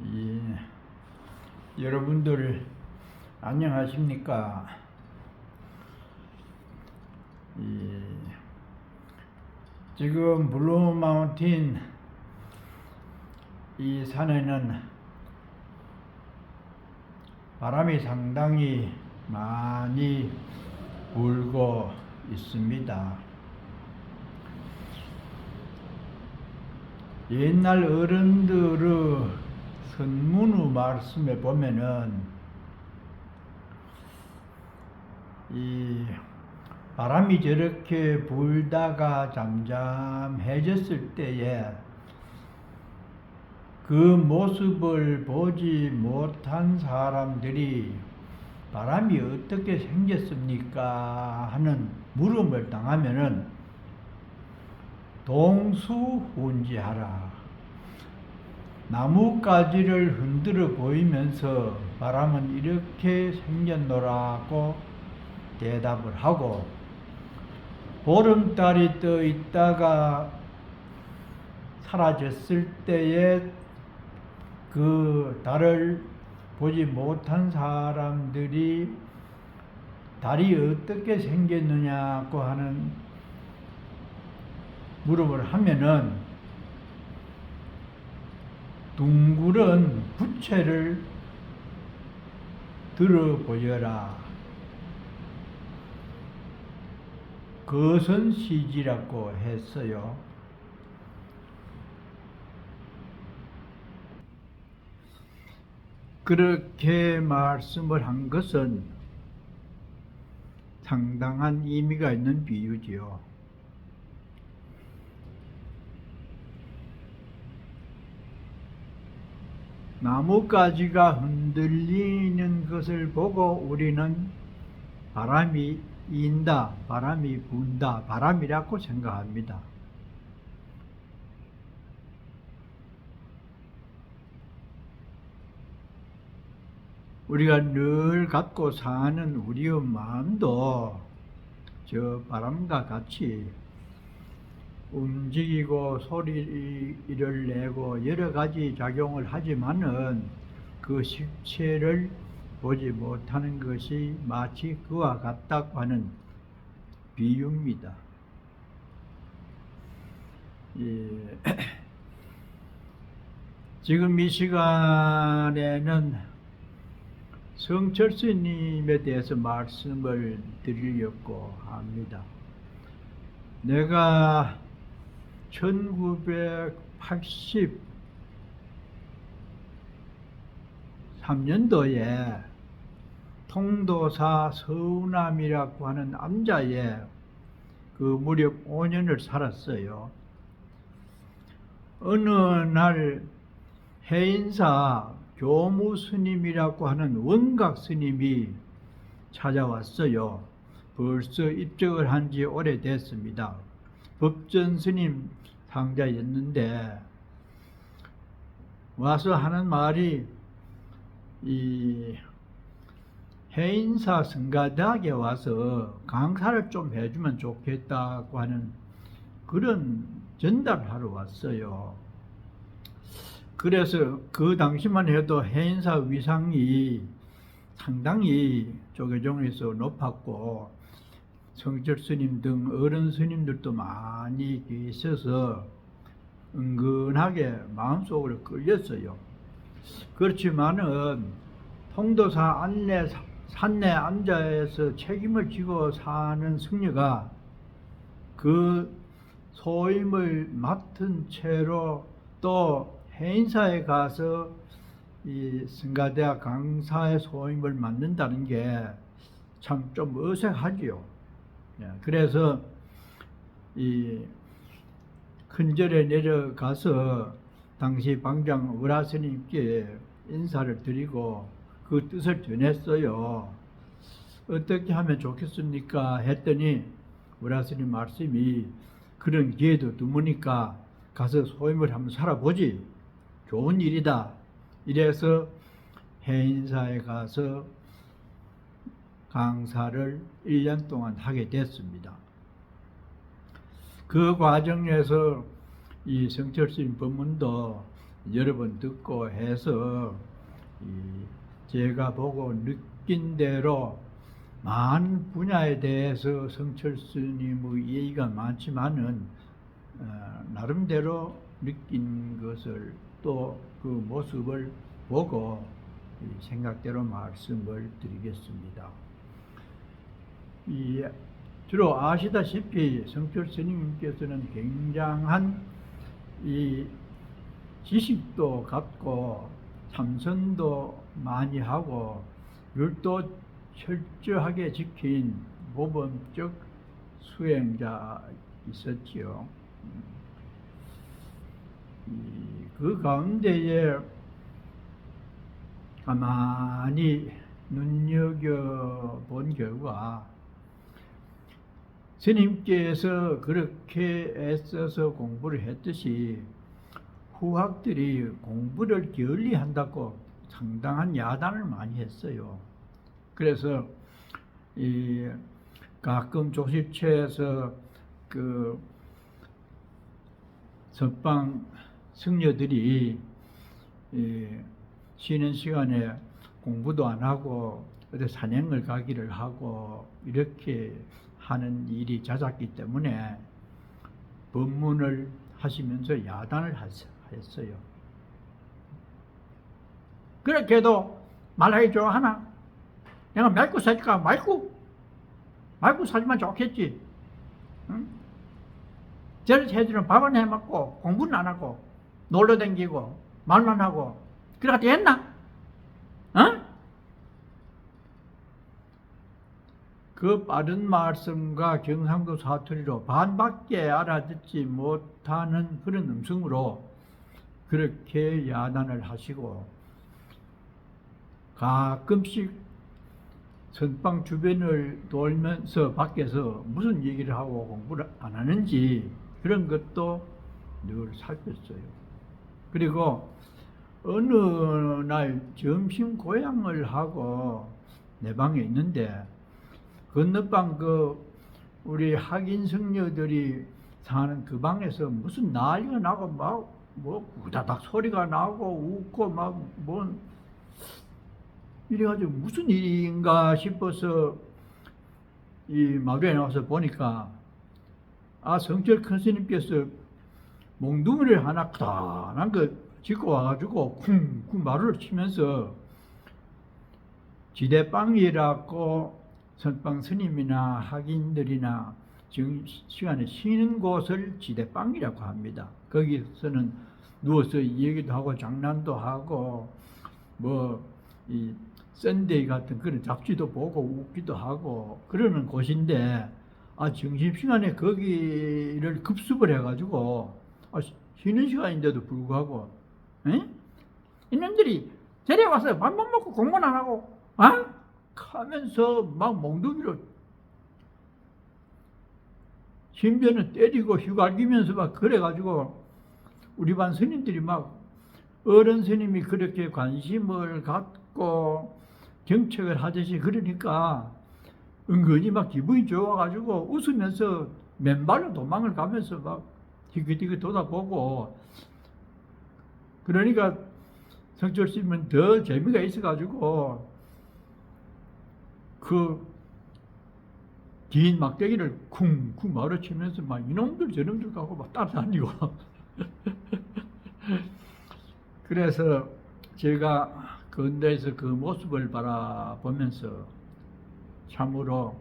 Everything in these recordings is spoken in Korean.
예, 여러분들 안녕하십니까? 예, 지금 블루 마운틴 이 산에는 바람이 상당히 많이 불고 있습니다. 옛날 어른들의 선문의 말씀에 보면은 이 바람이 저렇게 불다가 잠잠해졌을 때에 그 모습을 보지 못한 사람들이 바람이 어떻게 생겼습니까? 하는 물음을 당하면은 동수훈지하라. 나뭇가지를 흔들어 보이면서 바람은 이렇게 생겼노라고 대답을 하고, 보름달이 떠 있다가 사라졌을 때에 그 달을 보지 못한 사람들이 달이 어떻게 생겼느냐고 하는 물음을 하면은 둥그런 부채를 들어 보여라. 거선시지라고 했어요. 그렇게 말씀을 한 것은 상당한 의미가 있는 비유지요. 나뭇가지가 흔들리는 것을 보고 우리는 바람이 인다, 바람이 분다, 바람이라고 생각합니다. 우리가 늘 갖고 사는 우리의 마음도 저 바람과 같이 움직이고 소리를 내고 여러 가지 작용을 하지만은 그 실체를 보지 못하는 것이 마치 그와 같다고 하는 비유입니다. 예. 지금 이 시간에는 성철스님에 대해서 말씀을 드리려고 합니다. 내가 1983년도에 통도사 서운함이라고 하는 암자에 그 무렵 5년을 살았어요. 어느 날 해인사 교무스님이라고 하는 원각 스님이 찾아왔어요. 벌써 입적을 한 지 오래됐습니다. 법전 스님 상자였는데 와서 하는 말이 이 해인사 성가대학에 와서 강사를 좀 해주면 좋겠다고 하는 그런 전달하러 왔어요. 그래서 그 당시만 해도 해인사 위상이 상당히 조계종에서 높았고 성철 스님 등 어른 스님들도 많이 계셔서 은근하게 마음속으로 끌렸어요. 그렇지만은 통도사 산내 암자에서 책임을 지고 사는 승려가 그 소임을 맡은 채로 또 해인사에 가서 이 성가대학 강사의 소임을 맡는다는 게 참 좀 어색하지요. 그래서 이 큰절에 내려가서 당시 방장 의라스님께 인사를 드리고 그 뜻을 전했어요. 어떻게 하면 좋겠습니까? 했더니 의라스님 말씀이 그런 기회도 드무니까 가서 소임을 한번 살아보지. 좋은 일이다. 이래서 해인사에 가서 강사를 1년 동안 하게 됐습니다. 그 과정에서 이 성철스님 법문도 여러 번 듣고 해서 제가 보고 느낀 대로 많은 분야에 대해서 성철 스님의 얘기가 많지만은 나름대로 느낀 것을 또 그 모습을 보고 생각대로 말씀을 드리겠습니다. 주로 아시다시피 성철 스님께서는 굉장한 이 지식도 갖고 참선도 많이 하고 율도 철저하게 지킨 모범적 수행자 있었지요. 그 가운데에 가만히 눈여겨본 결과 스님께서 그렇게 애써서 공부를 했듯이 후학들이 공부를 게을리한다고 상당한 야단을 많이 했어요. 그래서 가끔 조실처에서 그 선방 승려들이 쉬는 시간에 공부도 안 하고 어디 산행을 가기를 하고 이렇게 하는 일이 잦았기 때문에 법문을 하시면서 야단을 했어요. 그렇게도 말하기 좋아하나? 내가 말고 살까? 말고 살면 좋겠지. 응? 저를 해주는 밥은 해먹고 공부는 안 하고 놀러 다니고 말만 하고 그래가 됐나? 어? 그 빠른 말씀과 경상도 사투리로 반밖에 알아듣지 못하는 그런 음성으로 그렇게 야단을 하시고 가끔씩 선방 주변을 돌면서 밖에서 무슨 얘기를 하고 공부를 안 하는지 그런 것도 늘 살폈어요. 그리고 어느 날 점심 고향을 하고 내 방에 있는데 건너방 우리 학인 성녀들이 사는 그 방에서 무슨 난리가 나고 막 우다닥 소리가 나고 웃고 막 이래가지고 무슨 일인가 싶어서 이 마루에 나와서 보니까 성철 큰 스님께서 몽둥이를 하나 크다란 거 짚고 와가지고 쿵쿵 마루를 치면서 지대방이라고 선방 스님이나 학인들이나 지금 시간에 쉬는 곳을 지대방이라고 합니다. 거기서는 누워서 얘기도 하고 장난도 하고 이 썬데이 같은 그런 잡지도 보고 웃기도 하고 그러는 곳인데 점심시간에 거기를 급습을 해가지고 쉬는 시간인데도 불구하고 이놈들이 데려와서 밥만 먹고 공부는 안 하고 하면서 막 몽둥이로 신변을 때리고 휘갈기면서 막 그래가지고 우리 반 스님들이 막 어른 스님이 그렇게 관심을 갖고 경책을 하듯이 그러니까 은근히 막 기분이 좋아가지고 웃으면서 맨발로 도망을 가면서 막 희귀희귀 돌아보고 그러니까 성철 스님은 더 재미가 있어가지고 그 긴 막대기를 쿵쿵 마루치면서 막 이놈들 저놈들 가고 막 따라다니고 그래서 제가 근대에서 그 모습을 바라보면서 참으로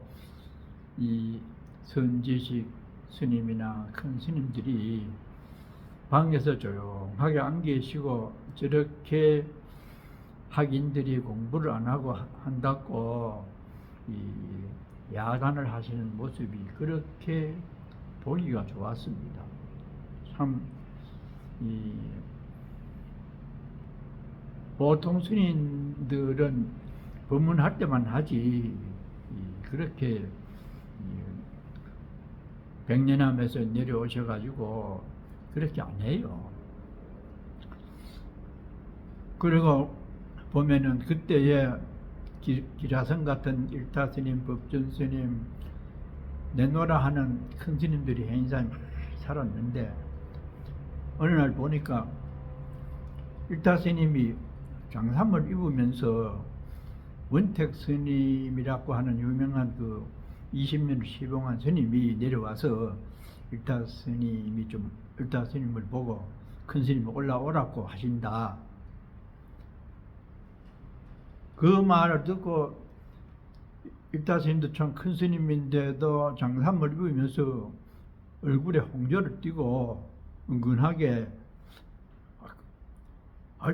이 선지식 스님이나 큰 스님들이 방에서 조용하게 안 계시고 저렇게 학인들이 공부를 안 하고 한다고 이 야단을 하시는 모습이 그렇게 보기가 좋았습니다. 참 보통 스님들은 법문할 때만 하지 그렇게 백년암에서 내려오셔가지고 그렇게 안 해요. 그리고 보면은 그때에 기라성 같은 일타스님, 법준스님, 내노라 하는 큰 스님들이 행산 살았는데 어느 날 보니까 일타 스님이 장삼을 입으면서 원택 스님이라고 하는 유명한 그 20년을 시봉한 스님이 내려와서 일타 스님을 보고 큰 스님이 올라오라고 하신다. 그 말을 듣고 일타 스님도 참 큰 스님인데도 장삼을 입으면서 얼굴에 홍조를 띠고 은근하게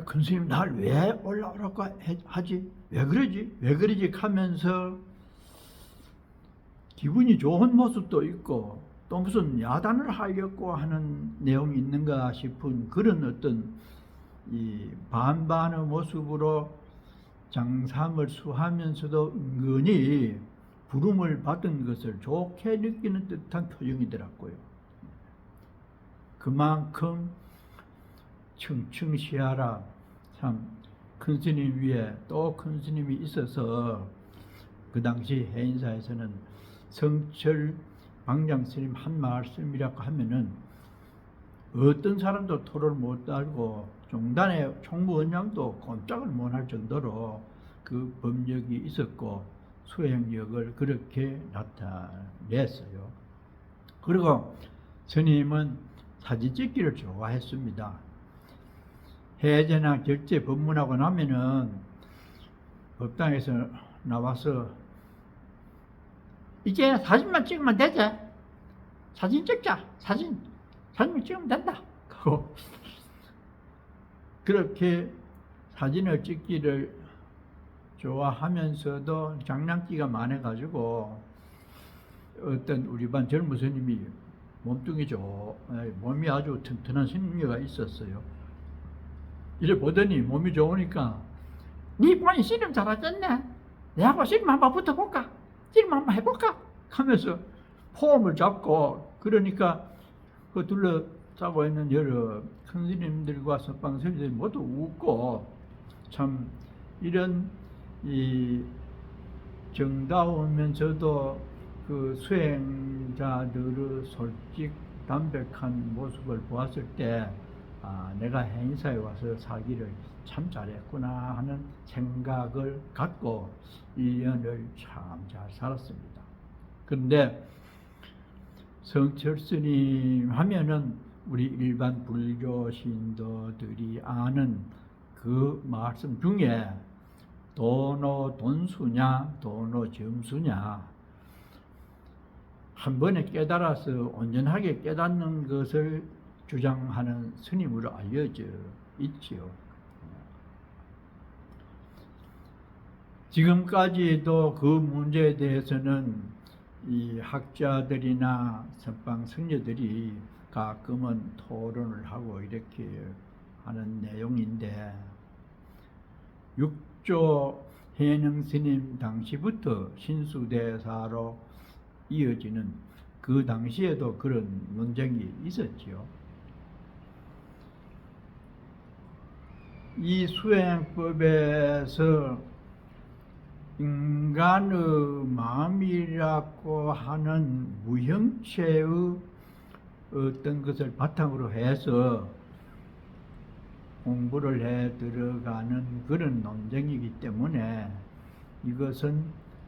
큰 스님 날 왜 올라오라고 하지? 왜 그러지? 하면서 기분이 좋은 모습도 있고 또 무슨 야단을 하려고 하는 내용이 있는가 싶은 그런 어떤 이 반반의 모습으로 장삼을 수하면서도 은근히 부름을 받은 것을 좋게 느끼는 듯한 표정이더라고요. 그만큼 청청시하라, 참 큰 스님 위에 또 큰 스님이 있어서 그 당시 해인사에서는 성철 방장 스님 한 말씀이라고 하면은 어떤 사람도 토를 못 달고 종단의 총무원장도 꼼짝을 못할 정도로 그 법력이 있었고 수행력을 그렇게 나타냈어요. 그리고 스님은 사진 찍기를 좋아했습니다. 해제나 결제 법문하고 나면은 법당에서 나와서 이제 사진만 찍으면 되지? 사진 찍자. 사진 찍으면 된다. 하고 그렇게 사진을 찍기를 좋아하면서도 장난기가 많아가지고 어떤 우리 반 젊은 스님이 몸이 아주 튼튼한 스님이가 있었어요. 이래 보더니 몸이 좋으니까 네 본인 씨름 잘하겠네. 내하고 씨름 한번 붙어볼까? 씨름 한번 해볼까? 하면서 포옹을 잡고 그러니까 그 둘러싸고 있는 여러 큰 스님들과 선방 스님들이 모두 웃고 참 이런 이 정다우면서도 그 수행자들의 솔직 담백한 모습을 보았을 때 내가 해인사에 와서 살기를 참 잘했구나 하는 생각을 갖고 1년을 참 잘 살았습니다. 그런데 성철 스님 하면은 우리 일반 불교 신도들이 아는 그 말씀 중에 도노 돈수냐 도노 점수냐, 한 번에 깨달아서 온전하게 깨닫는 것을 주장하는 스님으로 알려져 있지요. 지금까지도 그 문제에 대해서는 이 학자들이나 선방 승려들이 가끔은 토론을 하고 이렇게 하는 내용인데, 육조 해능 스님 당시부터 신수대사로 이어지는 그 당시에도 그런 논쟁이 있었지요. 이 수행법에서 인간의 마음이라고 하는 무형체의 어떤 것을 바탕으로 해서 공부를 해 들어가는 그런 논쟁이기 때문에 이것은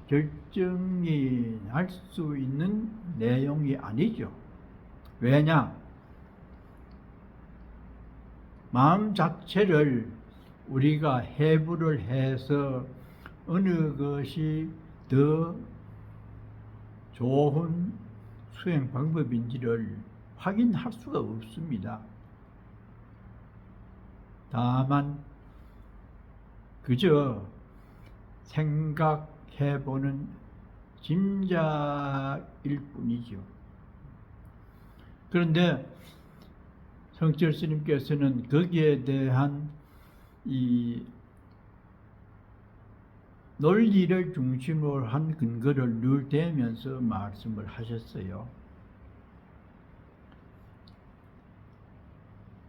결정이 날 수 있는 내용이 아니죠. 왜냐? 마음 자체를 우리가 해부를 해서 어느 것이 더 좋은 수행 방법인지를 확인할 수가 없습니다. 다만 그저 생각해보는 짐작일 뿐이죠. 그런데 성철 스님께서는 거기에 대한 이 논리를 중심으로 한 근거를 늘 대면서 말씀을 하셨어요.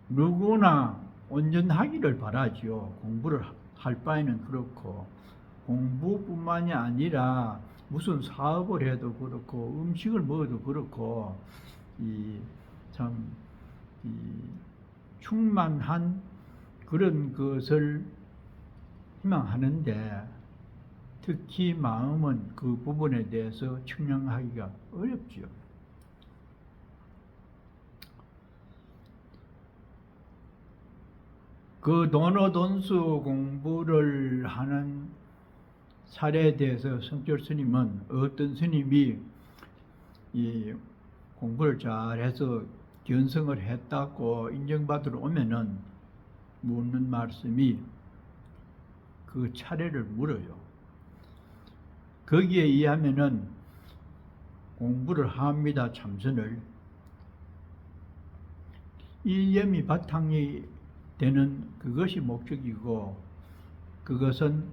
누구나 온전하기를 바라지요. 공부를 할 바에는 그렇고, 공부뿐만이 아니라 무슨 사업을 해도 그렇고 음식을 먹어도 그렇고 충만한 그런 것을 희망하는데 특히 마음은 그 부분에 대해서 측량하기가 어렵지요. 그 논어돈수 공부를 하는 사례에 대해서 성철 스님은 어떤 스님이 이 공부를 잘해서 견성을 했다고 인정받으러 오면은 묻는 말씀이 그 차례를 물어요. 거기에 의하면은 공부를 합니다. 참선을. 일념이 바탕이 되는 그것이 목적이고 그것은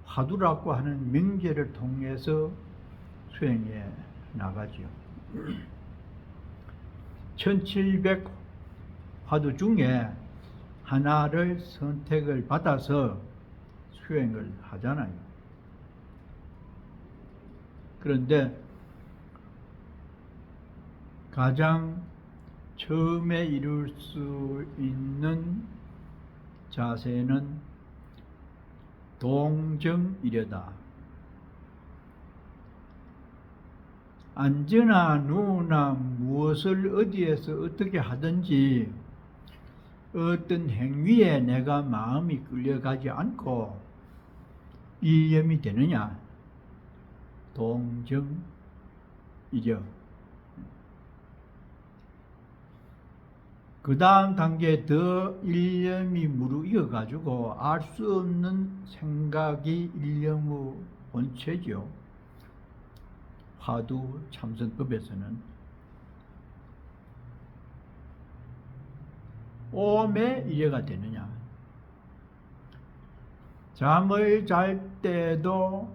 화두라고 하는 명제를 통해서 수행해 나가지요. 1700 화두 중에 하나를 선택을 받아서 수행을 하잖아요. 그런데 가장 처음에 이룰 수 있는 자세는 동정이려다. 앉으나 누우나 무엇을 어디에서 어떻게 하든지 어떤 행위에 내가 마음이 끌려가지 않고 일념이 되느냐? 동정이려. 그 다음 단계에 더 일념이 무르익어가지고 알 수 없는 생각이 일념의 본체죠. 화두 참선법에서는 오매 이래가 되느냐. 잠을 잘 때도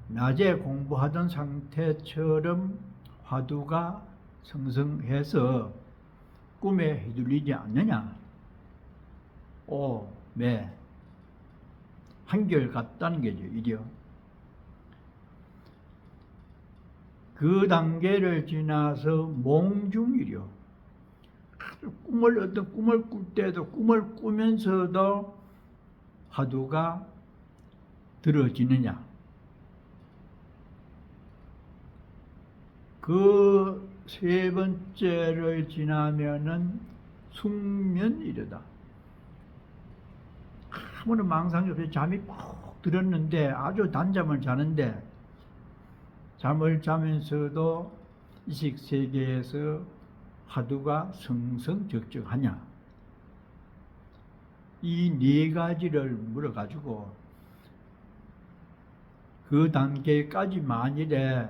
낮에 공부하던 상태처럼 화두가 성성해서 꿈에 휘둘리지 않느냐. 오매 한결같다는 거죠. 이려. 그 단계를 지나서 몽중이려. 어떤 꿈을 꿀 때도 꿈을 꾸면서도 화두가 들어지느냐. 그 세 번째를 지나면은 숙면이려다. 아무런 망상이 없이 잠이 푹 들었는데 아주 단잠을 자는데 잠을 자면서도 이식세계에서 화두가 성성적적하냐. 이 네 가지를 물어가지고 그 단계까지 만일에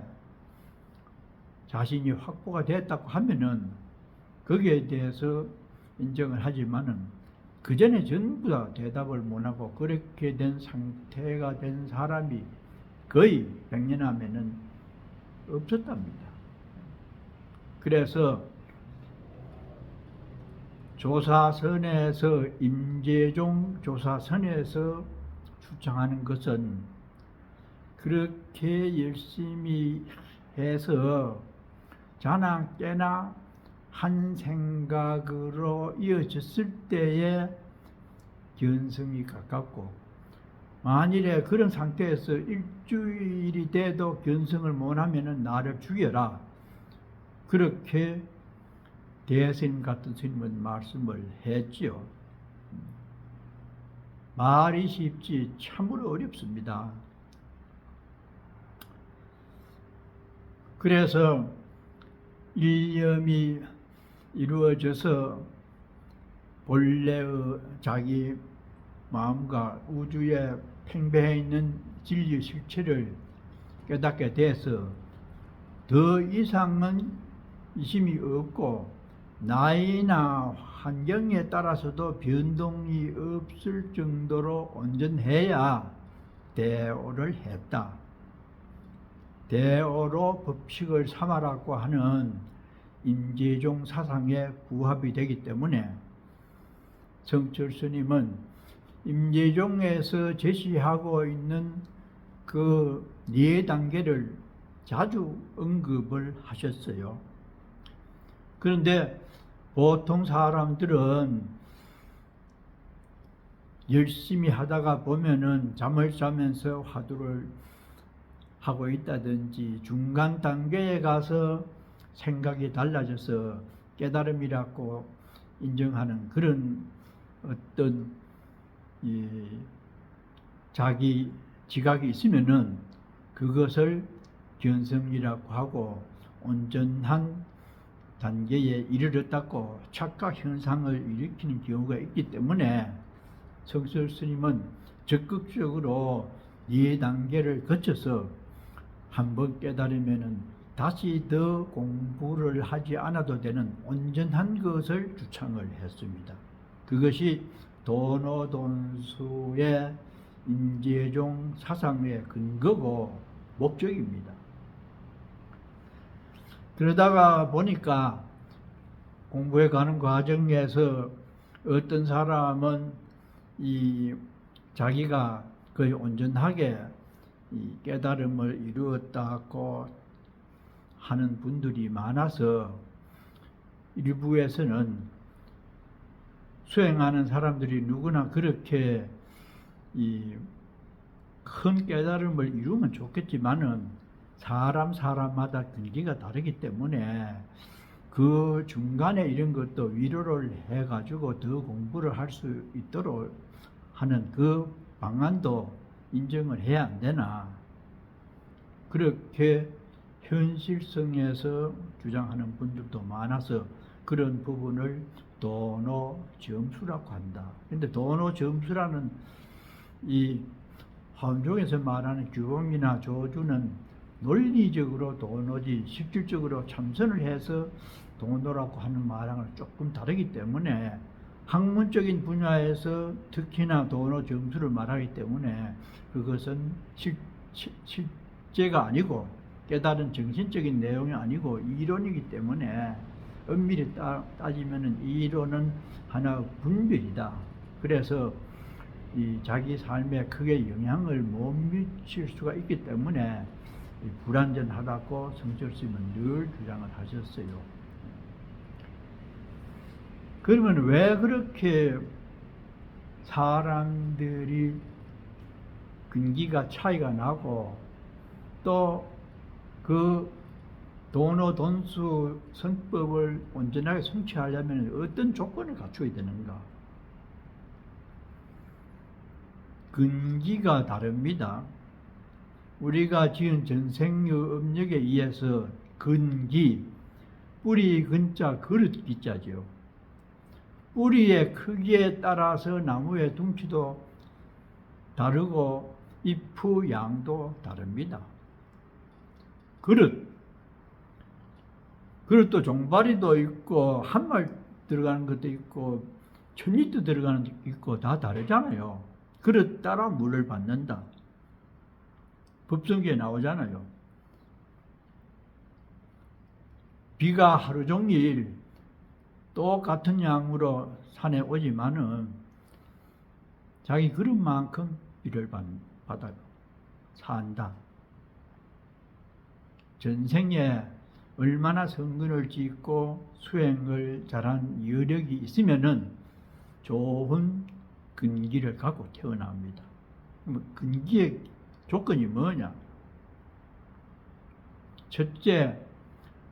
자신이 확보가 됐다고 하면은 거기에 대해서 인정을 하지만은 그 전에 전부 다 대답을 못하고 그렇게 된 상태가 된 사람이 거의 100년 하면은 없었답니다. 그래서 조사선에서 임재종 조사선에서 주장하는 것은 그렇게 열심히 해서 자나 깨나 한 생각으로 이어졌을 때에 견성이 가깝고 만일에 그런 상태에서 일주일이 돼도 견성을 못하면 나를 죽여라. 그렇게 대스님 같은 스님은 말씀을 했지요. 말이 쉽지 참으로 어렵습니다. 그래서 일념이 이루어져서 본래의 자기 마음과 우주에 팽배해 있는 진리 실체를 깨닫게 돼서 더 이상은 의심이 없고 나이나 환경에 따라서도 변동이 없을 정도로 온전해야 대오를 했다. 대오로 법칙을 삼아라고 하는 임재종 사상에 부합이 되기 때문에 성철 스님은 임재종에서 제시하고 있는 그 네 단계를 자주 언급을 하셨어요. 그런데 보통 사람들은 열심히 하다가 보면은 잠을 자면서 화두를 하고 있다든지 중간 단계에 가서 생각이 달라져서 깨달음이라고 인정하는 그런 어떤 자기 지각이 있으면은 그것을 견성이라고 하고 온전한 단계에 이르렀다고 착각 현상을 일으키는 경우가 있기 때문에 성철 스님은 적극적으로 4단계를 거쳐서 한번 깨달으면은 다시 더 공부를 하지 않아도 되는 온전한 것을 주창을 했습니다. 그것이 도노돈수의 인재종 사상의 근거고 목적입니다. 그러다가 보니까 공부해 가는 과정에서 어떤 사람은 자기가 거의 온전하게 깨달음을 이루었다고 하는 분들이 많아서 일부에서는 수행하는 사람들이 누구나 그렇게 큰 깨달음을 이루면 좋겠지만은 사람마다 근기가 다르기 때문에 그 중간에 이런 것도 위로를 해가지고 더 공부를 할 수 있도록 하는 그 방안도 인정을 해야 안 되나, 그렇게 현실성에서 주장하는 분들도 많아서 그런 부분을 도노점수라고 한다. 근데 도노점수라는 이 화엄종에서 말하는 규범이나 조주는 논리적으로 도노지 실질적으로 참선을 해서 도노라고 하는 말하고는 조금 다르기 때문에 학문적인 분야에서 특히나 도노 점수를 말하기 때문에 그것은 실제가 아니고 깨달은 정신적인 내용이 아니고 이론이기 때문에 엄밀히 따지면 이론은 하나의 분별이다. 그래서 자기 삶에 크게 영향을 못 미칠 수가 있기 때문에 불완전하다고 성철 스님은 늘 주장을 하셨어요. 그러면 왜 그렇게 사람들이 근기가 차이가 나고 또 그 도노돈수 성법을 온전하게 성취하려면 어떤 조건을 갖춰야 되는가? 근기가 다릅니다. 우리가 지은 전생유 업력에 의해서 근기, 뿌리 근자 그릇 기자죠. 뿌리의 크기에 따라서 나무의 둥치도 다르고 잎의 양도 다릅니다. 그릇도 종바리도 있고 한말 들어가는 것도 있고 1000리터 들어가는 것도 있고 다 다르잖아요. 그릇 따라 물을 받는다. 법성기에 나오잖아요. 비가 하루 종일 똑같은 양으로 산에 오지만은 자기 그릇만큼 비를 받아요. 산다. 전생에 얼마나 성근을 짓고 수행을 잘한 여력이 있으면은 좋은 근기를 갖고 태어납니다. 근기의 조건이 뭐냐? 첫째,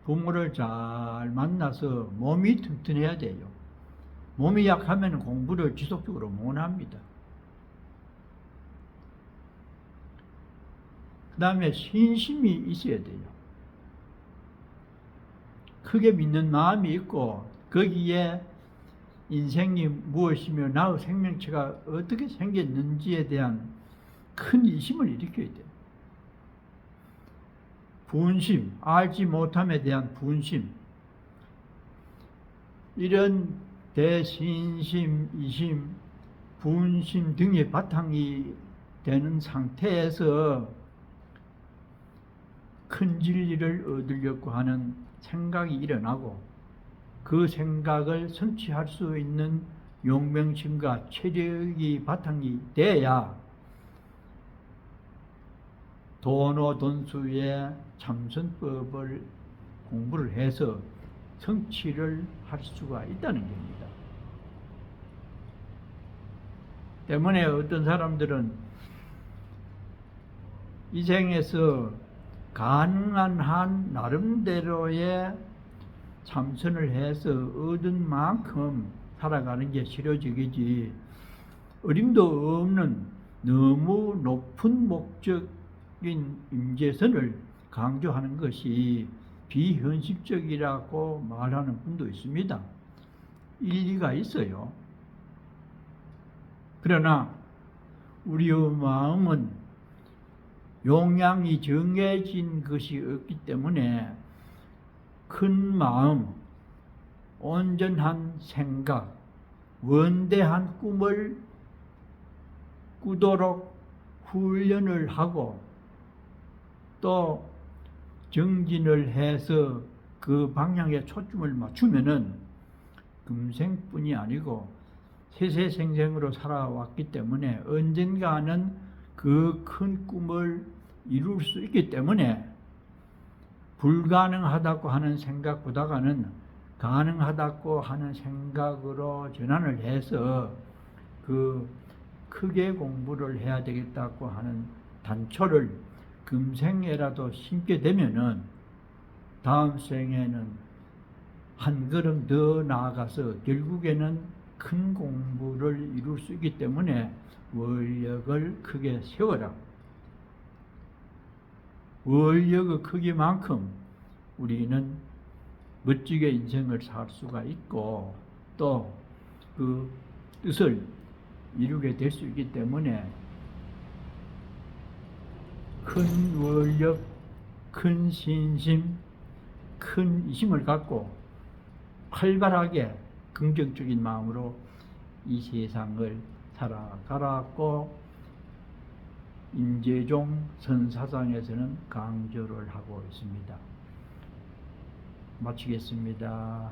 부모를 잘 만나서 몸이 튼튼해야 돼요. 몸이 약하면 공부를 지속적으로 못합니다. 그 다음에 신심이 있어야 돼요. 크게 믿는 마음이 있고 거기에 인생이 무엇이며 나의 생명체가 어떻게 생겼는지에 대한 큰 이심을 일으켜야 돼요. 분심, 알지 못함에 대한 분심, 이런 대신심, 이심, 분심 등의 바탕이 되는 상태에서 큰 진리를 얻으려고 하는 생각이 일어나고 그 생각을 성취할 수 있는 용맹심과 체력이 바탕이 돼야 도노돈수의 참선법을 공부를 해서 성취를 할 수가 있다는 겁니다. 때문에 어떤 사람들은 이 생에서 가능한 한 나름대로의 참선을 해서 얻은 만큼 살아가는 게 실효적이지, 어림도 없는 너무 높은 목적인 임재선을 강조하는 것이 비현실적이라고 말하는 분도 있습니다. 일리가 있어요. 그러나 우리의 마음은 용량이 정해진 것이 없기 때문에 큰 마음, 온전한 생각, 원대한 꿈을 꾸도록 훈련을 하고 또 정진을 해서 그 방향에 초점을 맞추면은 금생뿐이 아니고 세세생생으로 살아왔기 때문에 언젠가는 그 큰 꿈을 이룰 수 있기 때문에 불가능하다고 하는 생각보다는 가능하다고 하는 생각으로 전환을 해서 그 크게 공부를 해야 되겠다고 하는 단초를 금생에라도 심게 되면은 다음 생에는 한 걸음 더 나아가서 결국에는 큰 공부를 이룰 수 있기 때문에 원력을 크게 세워라. 원력의 크기만큼 우리는 멋지게 인생을 살 수가 있고 또 그 뜻을 이루게 될 수 있기 때문에 큰 원력, 큰 신심, 큰 힘을 갖고 활발하게 긍정적인 마음으로 이 세상을 살아가라고 임재종 선사상에서는 강조를 하고 있습니다. 마치겠습니다.